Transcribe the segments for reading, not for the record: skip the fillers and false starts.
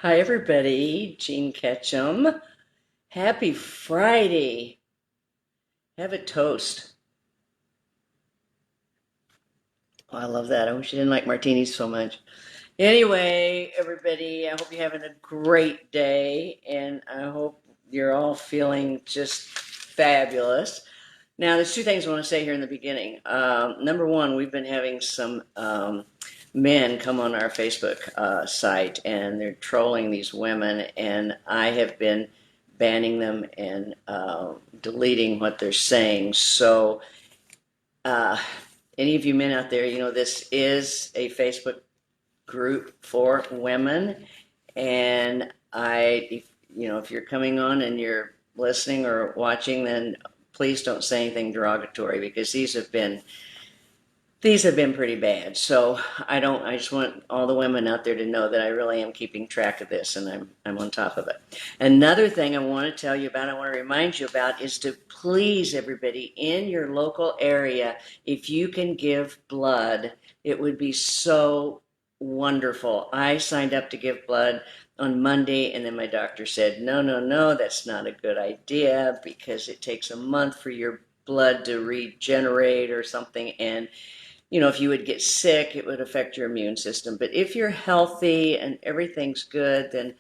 Hi, everybody. Jean Ketcham. Happy Friday. Have a toast. Oh, I love that. I wish you didn't like martinis so much. Anyway, everybody, I hope you're having a great day, and I hope you're all feeling just fabulous. Now, there's two things I want to say here in the beginning. Number one, we've been having some men come on our Facebook site, and they're trolling these women, and I have been banning them and deleting what they're saying. So, uh, any of you men out there, this is a Facebook group for women, and if you're coming on and you're listening or watching, then please don't say anything derogatory because these have been pretty bad. So I just want all the women out there to know that I really am keeping track of this and I'm on top of it. Another thing I want to tell you about, I want to remind you about is to please everybody in your local area, if you can give blood, it would be so wonderful. I signed up to give blood on Monday and then my doctor said, no, no, no, that's not a good idea because it takes a month for your blood to regenerate or something. And if you would get sick, it would affect your immune system. But if you're healthy and everything's good, then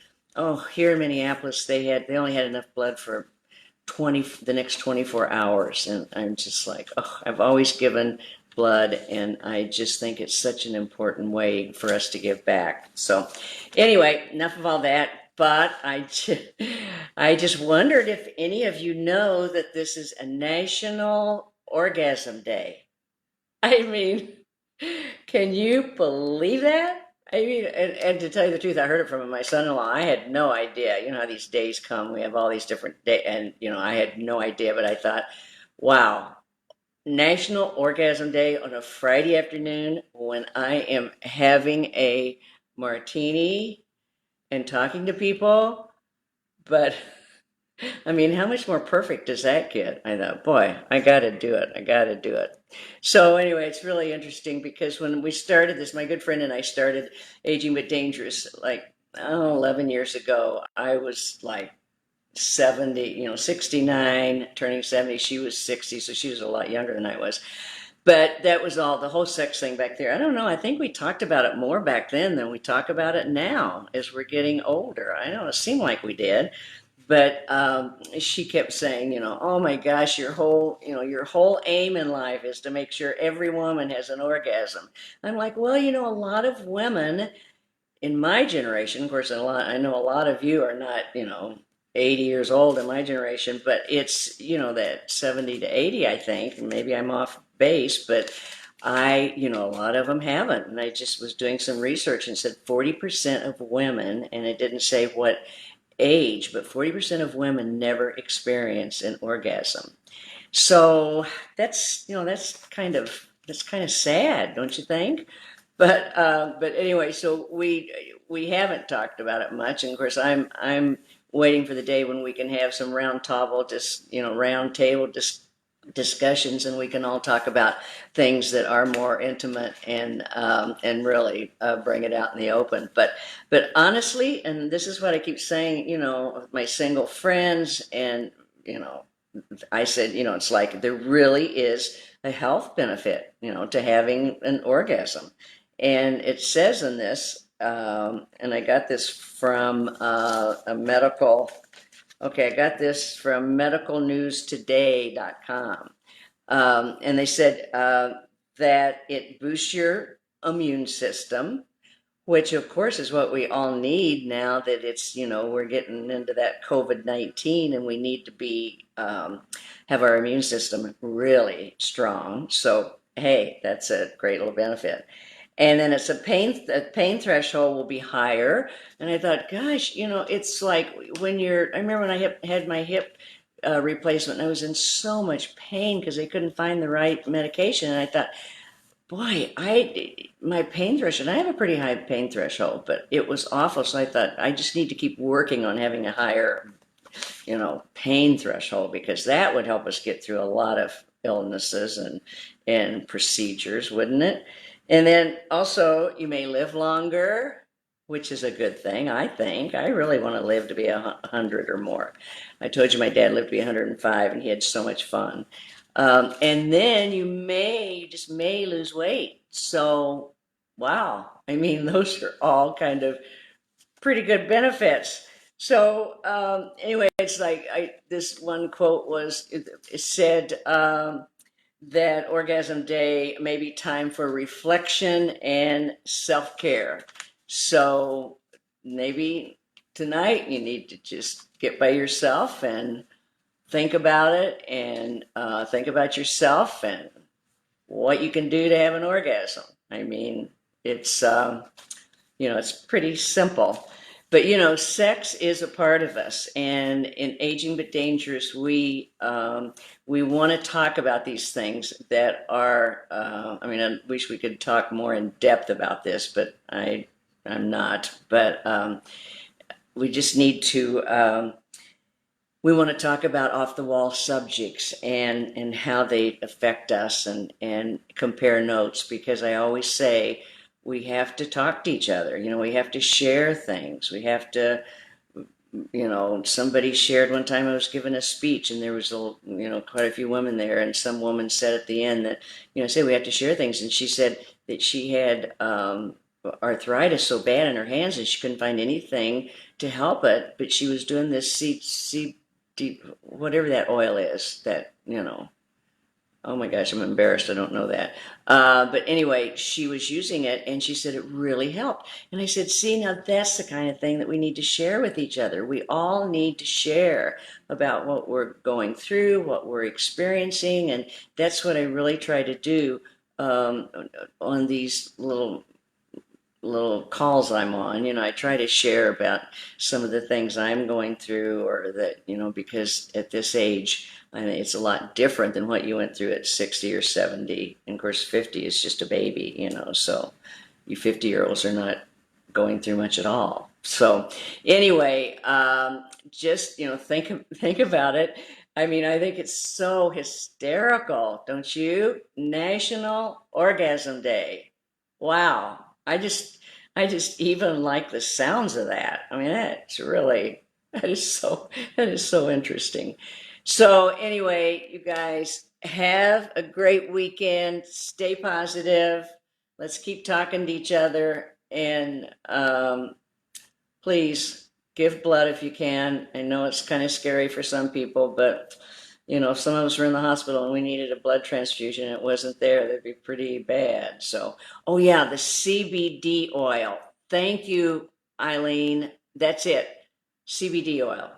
here in Minneapolis, they only had enough blood for the next 24 hours, and I'm just like, I've always given blood, and I just think it's such an important way for us to give back. So, anyway, enough of all that. But I just wondered if any of you know that this is a National Orgasm Day. I mean, can you believe that? I mean, and to tell you the truth, I heard it from my son-in-law. I had no idea. You know how these days come. We have all these different days, and I had no idea. But I thought, wow, National Orgasm Day on a Friday afternoon when I am having a martini and talking to people. But I mean, how much more perfect does that get? I thought, boy, I got to do it. I got to do it. So, anyway, it's really interesting because when we started this, my good friend and I started Aging But Dangerous like, 11 years ago. I was like 70, 69, turning 70. She was 60, so she was a lot younger than I was. But that was all the whole sex thing back there. I don't know. I think we talked about it more back then than we talk about it now as we're getting older. I know it seemed like we did. But she kept saying, oh my gosh, your whole aim in life is to make sure every woman has an orgasm. I'm like, well, a lot of women in my generation, of course, I know a lot of you are not, 80 years old in my generation, but it's, that 70 to 80, I think, and maybe I'm off base, but a lot of them haven't. And I just was doing some research and said 40% of women, and it didn't say what age, but 40% of women never experience an orgasm. So that's kind of sad, don't you think? But anyway, so we haven't talked about it much, and of course I'm waiting for the day when we can have some round table discussions, and we can all talk about things that are more intimate and really bring it out in the open. But honestly, and this is what I keep saying, with my single friends, and you know, I said, it's like there really is a health benefit, to having an orgasm. And it says in this, and I got this from I got this from medicalnewstoday.com. And they said that it boosts your immune system, which of course is what we all need now that we're getting into that COVID-19 and we need to have our immune system really strong. So, hey, that's a great little benefit. And then the pain threshold will be higher. And I thought, gosh, it's like I remember when I had my hip replacement and I was in so much pain because they couldn't find the right medication. And I thought, boy, my pain threshold, I have a pretty high pain threshold, but it was awful. So I thought I just need to keep working on having a higher, pain threshold because that would help us get through a lot of illnesses and procedures, wouldn't it? And then also you may live longer. which is a good thing, I think. I really want to live to be 100 or more. I told you my dad lived to be 105, and he had so much fun. And then you just may lose weight. So, wow. I mean, those are all kind of pretty good benefits. So anyway, it's like this one quote was it said that Orgasm Day may be time for reflection and self-care. So maybe tonight you need to just get by yourself and think about it and think about yourself and what you can do to have an orgasm. I mean, it's it's pretty simple. But sex is a part of us, and in Aging but Dangerous, we want to talk about these things that are. I mean, I wish we could talk more in depth about this, but I'm not. But we just need to. We want to talk about off the wall subjects and how they affect us and compare notes, because I always say we have to talk to each other. We have to share things. We have to, somebody shared one time I was giving a speech and there was quite a few women there, and some woman said at the end that, say we have to share things. And she said that she had arthritis so bad in her hands and she couldn't find anything to help it, but she was doing this whatever that oil is that, oh my gosh, I'm embarrassed. I don't know that. But anyway, she was using it and she said it really helped. And I said, see, now that's the kind of thing that we need to share with each other. We all need to share about what we're going through, what we're experiencing. And that's what I really try to do on these little calls I'm on. I try to share about some of the things I'm going through, or that, because at this age, I mean, it's a lot different than what you went through at 60 or 70. And of course, 50 is just a baby, so you 50-year-olds are not going through much at all. So anyway, just, think about it. I mean, I think it's so hysterical, don't you? National Orgasm Day. Wow. I just even like the sounds of that. I mean, that is so interesting. So anyway, you guys have a great weekend. Stay positive. Let's keep talking to each other, and please give blood if you can. I know it's kind of scary for some people, but if some of us were in the hospital and we needed a blood transfusion and it wasn't there, that'd be pretty bad. So, oh yeah, the CBD oil. Thank you, Eileen. That's it. CBD oil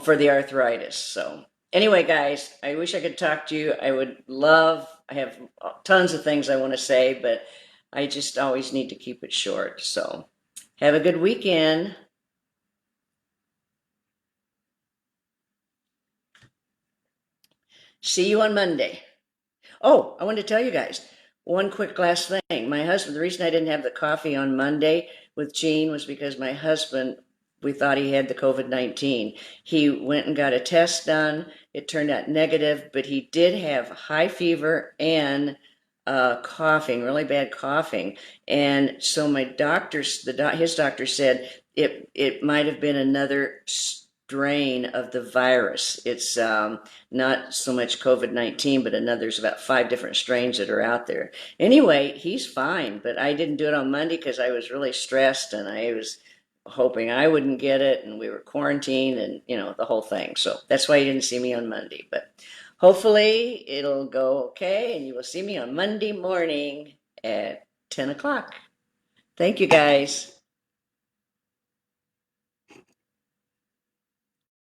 for the arthritis. So anyway, guys, I wish I could talk to you. I have tons of things I want to say, but I just always need to keep it short. So have a good weekend. See you on Monday. Oh, I wanted to tell you guys one quick last thing. My husband, the reason I didn't have the coffee on Monday with Gene was because my husband, we thought he had the COVID-19. He went and got a test done. It turned out negative, but he did have high fever and coughing, really bad coughing. And so his doctor said it might have been another strain of the virus. It's not so much COVID-19, but there's about 5 different strains that are out there. Anyway, he's fine, but I didn't do it on Monday because I was really stressed and I was hoping I wouldn't get it, and we were quarantined and, the whole thing. So that's why you didn't see me on Monday. But hopefully it'll go okay, and you will see me on Monday morning at 10 o'clock. Thank you, guys.